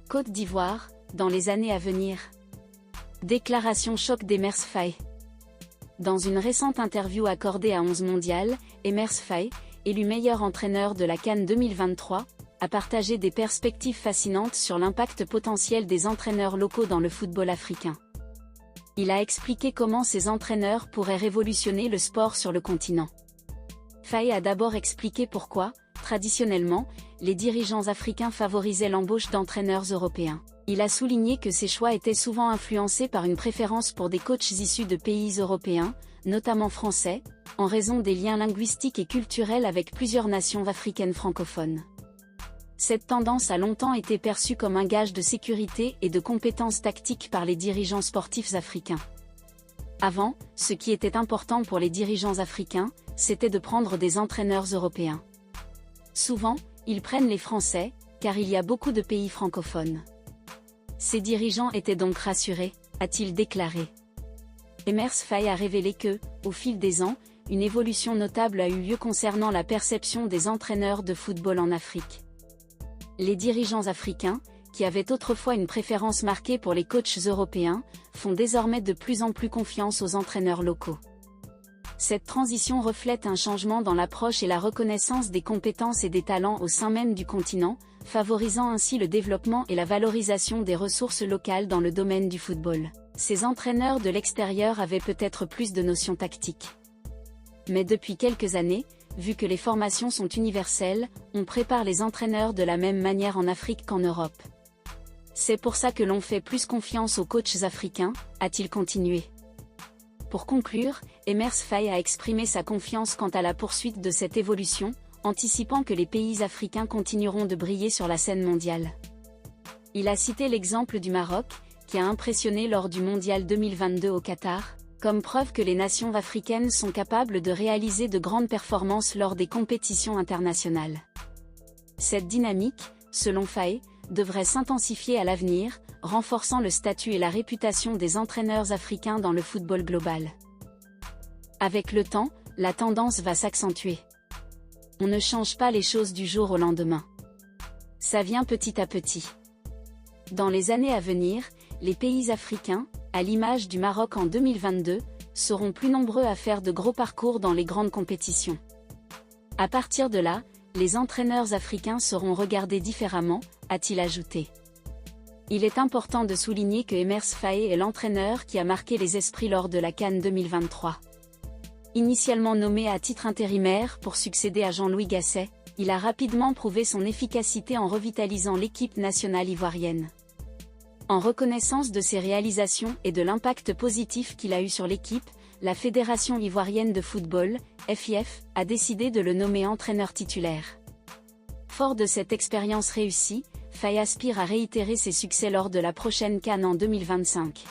Côte d'Ivoire, dans les années à venir. Déclaration choc d'Emers Faé. Dans une récente interview accordée à 11 Mondial, Emers Faé, élu meilleur entraîneur de la CAN 2023, a partagé des perspectives fascinantes sur l'impact potentiel des entraîneurs locaux dans le football africain. Il a expliqué comment ces entraîneurs pourraient révolutionner le sport sur le continent. Faé a d'abord expliqué pourquoi, traditionnellement, les dirigeants africains favorisaient l'embauche d'entraîneurs européens. Il a souligné que ces choix étaient souvent influencés par une préférence pour des coachs issus de pays européens, notamment français, en raison des liens linguistiques et culturels avec plusieurs nations africaines francophones. Cette tendance a longtemps été perçue comme un gage de sécurité et de compétences tactiques par les dirigeants sportifs africains. Avant, ce qui était important pour les dirigeants africains, c'était de prendre des entraîneurs européens. Souvent, ils prennent les Français, car il y a beaucoup de pays francophones. Ces dirigeants étaient donc rassurés, a-t-il déclaré. Emers Faé a révélé que, au fil des ans, une évolution notable a eu lieu concernant la perception des entraîneurs de football en Afrique. Les dirigeants africains, qui avaient autrefois une préférence marquée pour les coachs européens, font désormais de plus en plus confiance aux entraîneurs locaux. Cette transition reflète un changement dans l'approche et la reconnaissance des compétences et des talents au sein même du continent, favorisant ainsi le développement et la valorisation des ressources locales dans le domaine du football. Ces entraîneurs de l'extérieur avaient peut-être plus de notions tactiques. Mais depuis quelques années, vu que les formations sont universelles, on prépare les entraîneurs de la même manière en Afrique qu'en Europe. C'est pour ça que l'on fait plus confiance aux coachs africains, a-t-il continué. Pour conclure, Emers Faé a exprimé sa confiance quant à la poursuite de cette évolution, anticipant que les pays africains continueront de briller sur la scène mondiale. Il a cité l'exemple du Maroc, qui a impressionné lors du Mondial 2022 au Qatar, comme preuve que les nations africaines sont capables de réaliser de grandes performances lors des compétitions internationales. Cette dynamique, selon Faé, devrait s'intensifier à l'avenir, renforçant le statut et la réputation des entraîneurs africains dans le football global. Avec le temps, la tendance va s'accentuer. On ne change pas les choses du jour au lendemain. Ça vient petit à petit. Dans les années à venir, les pays africains, à l'image du Maroc en 2022, seront plus nombreux à faire de gros parcours dans les grandes compétitions. À partir de là, les entraîneurs africains seront regardés différemment, a-t-il ajouté. Il est important de souligner que Emers Faé est l'entraîneur qui a marqué les esprits lors de la CAN 2023. Initialement nommé à titre intérimaire pour succéder à Jean-Louis Gasset, il a rapidement prouvé son efficacité en revitalisant l'équipe nationale ivoirienne. En reconnaissance de ses réalisations et de l'impact positif qu'il a eu sur l'équipe, la Fédération ivoirienne de football, FIF, a décidé de le nommer entraîneur titulaire. Fort de cette expérience réussie, Faé aspire à réitérer ses succès lors de la prochaine CAN en 2025.